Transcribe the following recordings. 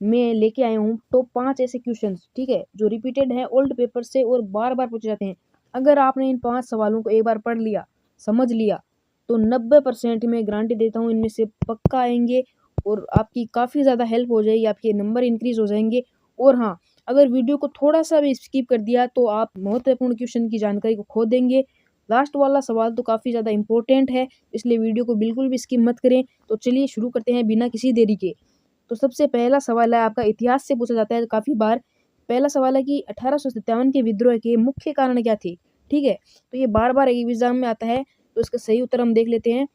मैं लेके आया हूँ टॉप 5 ऐसे क्वेश्चंस, ठीक है, जो रिपीटेड हैं ओल्ड पेपर से और बार-बार पूछे जाते हैं। अगर आपने इन 5 सवालों को एक बार पढ़ लिया, समझ लिया, तो 90% मैं गारंटी देता हूँ इनमें से पक्का आएँगे और आपकी काफ़ी ज़्यादा हेल्प हो जाएगी, आपके नंबर इंक्रीज़ हो जाएँगे। और हाँ, अगर वीडियो को थोड़ा-सा भी स्किप कर दिया तो आप महत्वपूर्ण क्वेश्चन की जानकारी को खो देंगे। लास्ट वाला सवाल तो काफ़ी ज़्यादा इम्पोर्टेंट है, इसलिए वीडियो को बिल्कुल भी स्किप मत करें। तो चलिए शुरू करते हैं बिना किसी देरी के। तो सबसे पहला सवाल है आपका इतिहास से पूछा जाता है काफ़ी बार। पहला सवाल है कि 1857 के विद्रोह के मुख्य कारण क्या थे? ठीक है? तो ये बार-बार एग्ज़ाम में आता है, तो इसका सही उत्तर हम देख लेते हैं।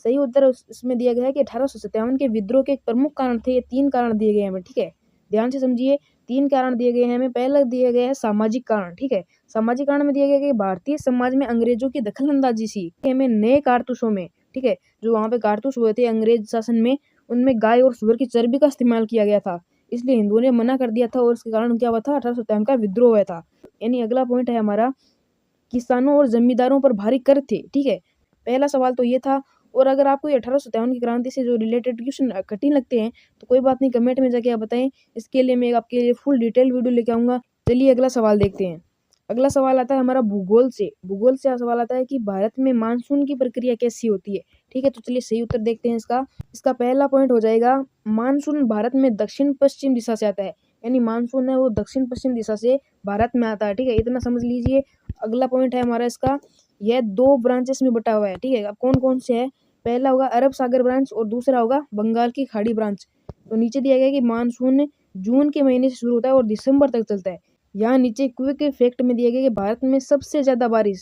सही उत्तर इसमें दिया गया है कि 1857 के विद्रोह के प्रमुख कारण थे, ये 3 कारण दिए गए हैं हमें, ठीक है? ध्यान से समझिए, 3 कारण दिए गए हैं हमें। पहला दिया गया है सामाजिक कारण, ठीक है? सामाजिक कारण में दिया गया है कि भारतीय समाज में अंग्रेज़ों की दखल-अंदाज़ी सी हमें नए कारतूसों में, ठीक है? जो वहाँ पे कारतूस हुए थे अंग्रेज़ शासन में, उनमें गाय और सूअर की चर्बी का इस्तेमाल किया गया था। इसलिए हिंदुओं ने मना कर दिया था और इसके कारण क्या हुआ था, 1857 का विद्रोह हुआ था। यानी अगला पॉइंट है हमारा, किसानों और जमींदारों पर भारी कर थे, ठीक है? पहला सवाल तो ये था। और अगर आपको ये 1857 की क्रांति से जो रिलेटेड क्वेश्चन कठिन लगते हैं, तो कोई बात नहीं, कमेंट में जाके आप बताएँ। इसके लिए मैं आपके लिए फुल डिटेल वीडियो लेके आऊँगा। चलिए अगला सवाल देखते हैं। अगला सवाल आता है हमारा भूगोल से। भूगोल से सवाल आता है कि भारत में मानसून की प्रक्रिया कैसी होती है? ठीक है, तो चलिए सही उत्तर देखते हैं इसका। इसका पहला पॉइंट हो जाएगा, मानसून भारत में दक्षिण-पश्चिम दिशा से आता है। यानी मानसून है वो दक्षिण-पश्चिम दिशा से भारत में आता है, ठीक है? इतना समझ लीजिए। अगला पॉइंट है हमारा इसका, यह 2 ब्रांचेस में बटा हुआ है, ठीक है? अब कौन-कौन से हैं? पहला होगा अरब सागर ब्रांच और दूसरा होगा बंगाल की खाड़ी ब्रांच। तो नीचे दिया गया है कि मानसून जून के महीने से शुरू होता है और दिसंबर तक चलता है। यहाँ नीचे क्विक फैक्ट में दिया गया कि भारत में सबसे ज़्यादा बारिश,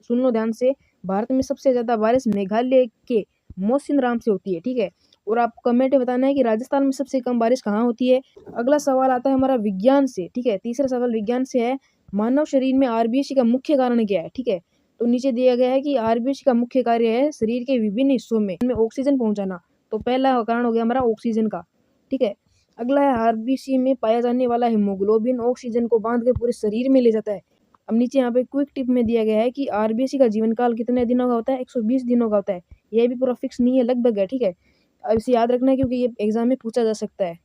सुन लो ध्यान से, भारत में सबसे ज़्यादा बारिश मेघालय के मौसिनराम से होती है, ठीक है? और आपको कमेंट में बताना है कि राजस्थान में सबसे कम बारिश कहाँ होती है। अगला सवाल आता है हमारा विज्ञान से, ठीक है? तीसरा सवाल विज्ञान से है, मानव शरीर में आरबीसी का मुख्य कारण क्या है? ठीक है? तो नीचे दिया गया है कि आरबीसी का मुख्य कार्य है शरीर के विभिन्न हिस्सों में इनमें ऑक्सीजन पहुँचाना। तो पहला कारण हो गया हमारा ऑक्सीजन का, ठीक है? अगला है आरबीसी में पाया जाने वाला हीमोग्लोबिन ऑक्सीजन को बांध के पूरे शरीर में ले जाता है। अब नीचे यहाँ पे क्विक टिप में दिया गया है कि आरबीसी का जीवन काल कितने दिनों का होता है? 120 दिनों का होता है। ये भी पूरा फिक्स नहीं है, लगभग है, ठीक है? अब इसे याद रखना है क्योंकि ये एग्जाम में पूछा जा सकता है।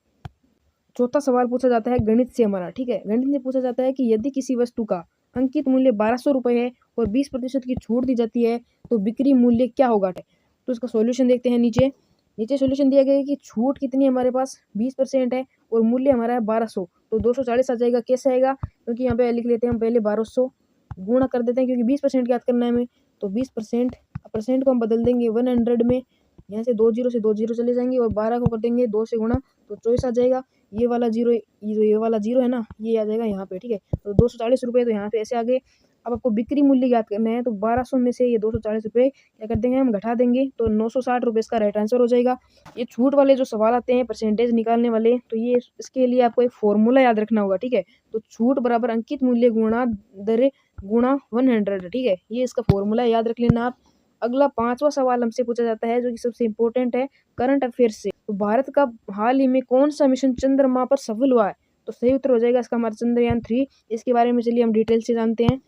चौथा सवाल पूछा जाता है गणित से हमारा, ठीक है? गणित में पूछा जाता है कि यदि किसी वस्तु का अंकित मूल्य 1200 रुपये है और 20% की छूट दी जाती है, तो बिक्री मूल्य क्या होगा? तो इसका सॉल्यूशन देखते हैं नीचे। नीचे सॉल्यूशन दिया गया है कि छूट कितनी है हमारे पास, 20% है और मूल्य हमारा है 1200, तो 240 आ जाएगा। कैसे आएगा? क्योंकि यहाँ पे लिख लेते हैं हम पहले 1200 गुणा कर देते हैं, क्योंकि 20% याद करना है हमें। तो 20% परसेंट को हम बदल देंगे 100 में, यहाँ से 2 जीरो से 2 जीरो चले जाएंगे और 12 को कर देंगे 2 से गुणा, तो 24 आ जाएगा। ये वाला जीरो, ये वाला जीरो है ना, ये आ जाएगा यहाँ पे, ठीक है? तो 240 रुपये तो यहाँ पे ऐसे आ गए। अब आपको बिक्री मूल्य याद करना है, तो 1200 में से ये 240 रुपये क्या कर देंगे हम, घटा देंगे, तो 960 रुपये इसका राइट आंसर हो जाएगा। ये छूट वाले जो सवाल आते हैं परसेंटेज निकालने वाले, तो ये इसके लिए आपको एक फॉर्मूला याद रखना होगा, ठीक है? तो छूट बराबर अंकित मूल्य गुणा दर गुणा 100, ठीक है? ये इसका फॉर्मूला याद रख लेना आप। अगला 5वां सवाल हमसे पूछा जाता है जो कि सबसे इम्पोर्टेंट है, करंट अफेयर्स से। तो भारत का हाल ही में कौन सा मिशन चंद्रमा पर सफल हुआ है? तो सही उत्तर हो जाएगा इसका हमारा चंद्रयान 3। इसके बारे में चलिए हम डिटेल से जानते हैं।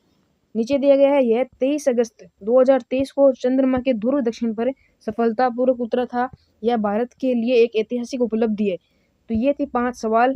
नीचे दिया गया है, यह 23 अगस्त 2023 को चंद्रमा के ध्रुव दक्षिण पर सफलतापूर्वक उतरा था। यह भारत के लिए एक ऐतिहासिक उपलब्धि है। तो ये थी 5 सवाल।